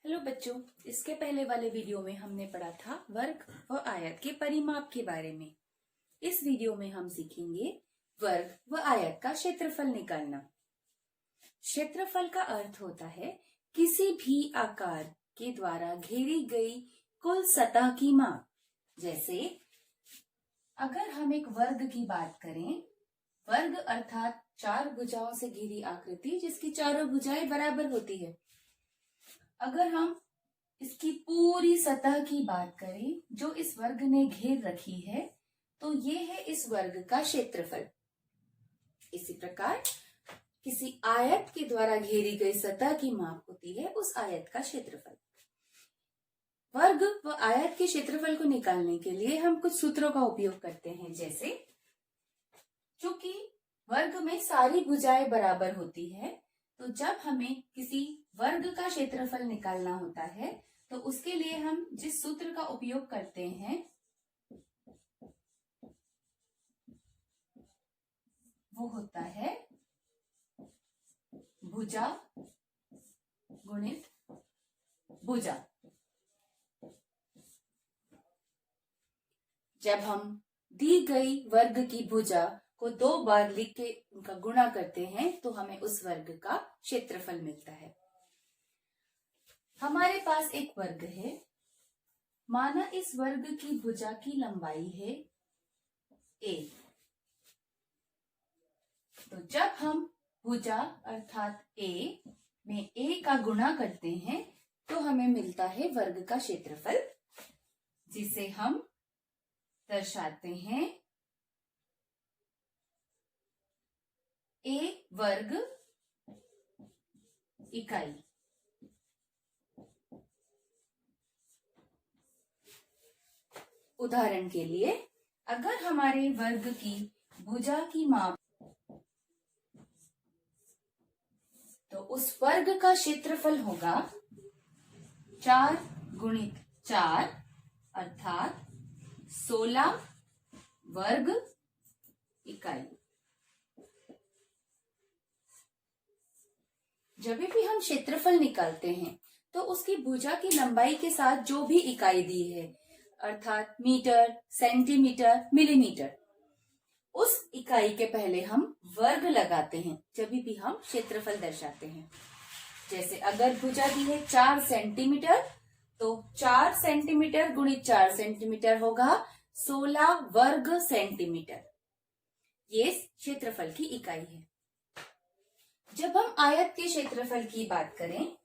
Hello बच्चों, इसके पहले वाले वीडियो में हमने पढ़ा था वर्ग व आयत के परिमाप के बारे में। इस वीडियो में हम सीखेंगे वर्ग व आयत का क्षेत्रफल निकालना। क्षेत्रफल का अर्थ होता है किसी भी आकार के द्वारा घेरी गई कुल सतह की माप। जैसे अगर हम एक वर्ग की बात करें, वर्ग अर्थात चार भुजाओं से घिरी आकृति जिसकी चारों भुजाएं बराबर होती है। अगर हम इसकी पूरी सतह की बात करें जो इस वर्ग ने घेर रखी है, तो ये है इस वर्ग का क्षेत्रफल। इसी प्रकार किसी आयत के द्वारा घेरी गई सतह की माप होती है उस आयत का क्षेत्रफल। वर्ग व आयत के क्षेत्रफल को निकालने के लिए हम कुछ सूत्रों का उपयोग करते हैं। जैसे चूंकि वर्ग में सारी भुजाएं बराबर होती है, तो जब हमें किसी वर्ग का क्षेत्रफल निकालना होता है तो उसके लिए हम जिस सूत्र का उपयोग करते हैं वो होता है भुजा गुणित भुजा। जब हम दी गई वर्ग की भुजा को दो बार लिख के उनका गुणा करते हैं तो हमें उस वर्ग का क्षेत्रफल मिलता है। हमारे पास एक वर्ग है, माना इस वर्ग की भुजा की लंबाई है a। तो जब हम भुजा अर्थात a में a का गुणा करते हैं तो हमें मिलता है वर्ग का क्षेत्रफल, जिसे हम दर्शाते हैं a वर्ग इकाई। उदाहरण के लिए अगर हमारे वर्ग की भुजा की माप, तो उस वर्ग का क्षेत्रफल होगा 4 गुणित 4 अर्थात 16 वर्ग इकाई। जब भी हम क्षेत्रफल निकालते हैं तो उसकी भुजा की लंबाई के साथ जो भी इकाई दी है अर्थात मीटर, सेंटीमीटर, मिलीमीटर, उस इकाई के पहले हम वर्ग लगाते हैं जब भी हम क्षेत्रफल दर्शाते हैं। जैसे अगर भुजा दी है 4 सेंटीमीटर, तो 4 सेंटीमीटर गुणित 4 सेंटीमीटर होगा 16 वर्ग सेंटीमीटर। ये क्षेत्रफल की इकाई है। जब हम आयत के क्षेत्रफल की बात करें,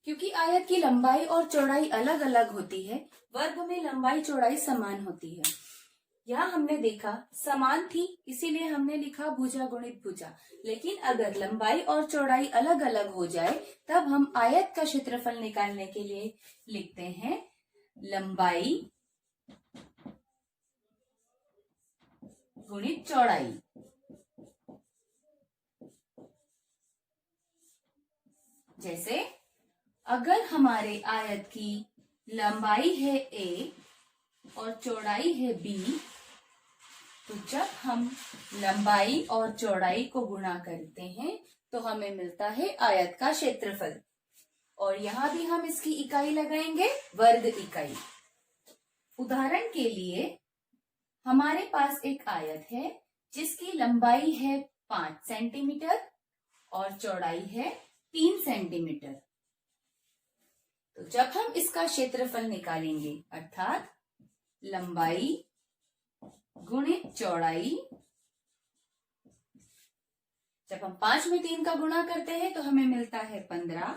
क्योंकि आयत की लंबाई और चौड़ाई अलग अलग होती है, वर्ग में लंबाई चौड़ाई समान होती है। यहाँ हमने देखा समान थी, इसीलिए हमने लिखा भुजा गुणित भुजा। लेकिन अगर लंबाई और चौड़ाई अलग अलग हो जाए तब हम आयत का क्षेत्रफल निकालने के लिए लिखते हैं लंबाई गुणित चौड़ाई। जैसे अगर हमारे आयत की लंबाई है a और चौड़ाई है b, तो जब हम लंबाई और चौड़ाई को गुणा करते हैं तो हमें मिलता है आयत का क्षेत्रफल। और यहां भी हम इसकी इकाई लगाएंगे वर्ग इकाई। उदाहरण के लिए हमारे पास एक आयत है जिसकी लंबाई है 5 सेंटीमीटर और चौड़ाई है 3 सेंटीमीटर। तो जब हम इसका क्षेत्रफल निकालेंगे अर्थात लंबाई गुणित चौड़ाई, जब हम 5 में 3 का गुणा करते हैं तो हमें मिलता है 15।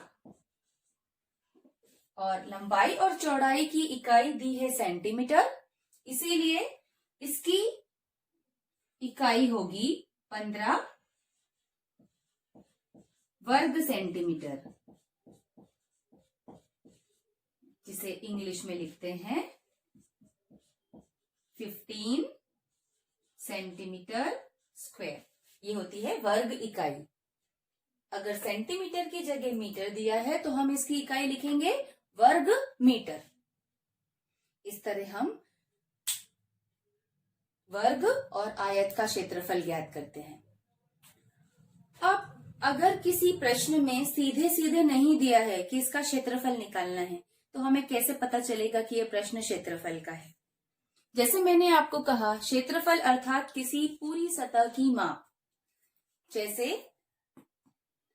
और लंबाई और चौड़ाई की इकाई दी है सेंटीमीटर, इसीलिए इसकी इकाई होगी 15 वर्ग सेंटीमीटर, जिसे इंग्लिश में लिखते हैं 15 सेंटीमीटर स्क्वायर। ये होती है वर्ग इकाई। अगर सेंटीमीटर की जगह मीटर दिया है तो हम इसकी इकाई लिखेंगे वर्ग मीटर। इस तरह हम वर्ग और आयत का क्षेत्रफल ज्ञात करते हैं। अब अगर किसी प्रश्न में सीधे सीधे नहीं दिया है कि इसका क्षेत्रफल निकालना है, तो हमें कैसे पता चलेगा कि यह प्रश्न क्षेत्रफल का है? जैसे मैंने आपको कहा, क्षेत्रफल अर्थात किसी पूरी सतह की माप। जैसे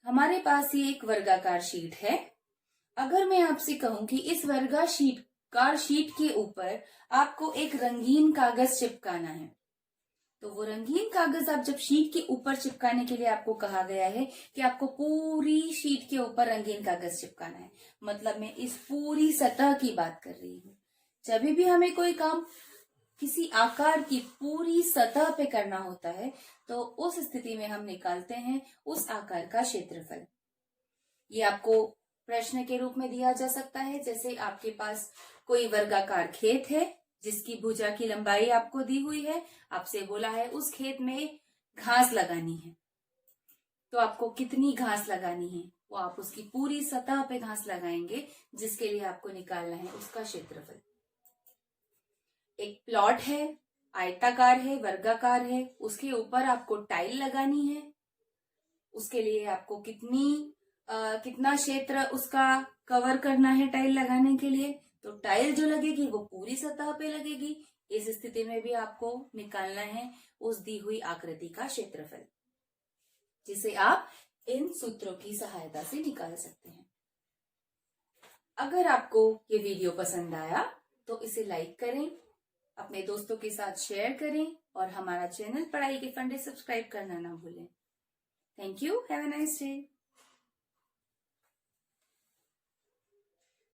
हमारे पास ये एक वर्गाकार शीट है। अगर मैं आपसे कहूं कि इस वर्गाकार शीट के ऊपर आपको एक रंगीन कागज चिपकाना है, तो वो रंगीन कागज आप जब शीट के ऊपर चिपकाने के लिए आपको कहा गया है कि आपको पूरी शीट के ऊपर रंगीन कागज चिपकाना है, मतलब मैं इस पूरी सतह की बात कर रही हूँ। जब भी हमें कोई काम किसी आकार की पूरी सतह पे करना होता है, तो उस स्थिति में हम निकालते हैं उस आकार का क्षेत्रफल। ये आपको प्रश्न के रूप में दिया जा सकता है। जैसे आपके पास कोई वर्गाकार खेत है जिसकी भुजा की लंबाई आपको दी हुई है, आपसे बोला है उस खेत में घास लगानी है, तो आपको कितनी घास लगानी है वो आप उसकी पूरी सतह पे घास लगाएंगे, जिसके लिए आपको निकालना है उसका क्षेत्रफल। एक प्लॉट है, आयताकार है, वर्गाकार है, उसके ऊपर आपको टाइल लगानी है, उसके लिए आपको कितना क्षेत्र उसका कवर करना है टाइल लगाने के लिए, तो टाइल जो लगेगी वो पूरी सतह पे लगेगी। इस स्थिति में भी आपको निकालना है उस दी हुई आकृति का क्षेत्रफल, जिसे आप इन सूत्रों की सहायता से निकाल सकते हैं। अगर आपको ये वीडियो पसंद आया तो इसे लाइक करें, अपने दोस्तों के साथ शेयर करें और हमारा चैनल पढ़ाई के फंडे सब्सक्राइब करना ना भूलें। Thank you. Have a nice day.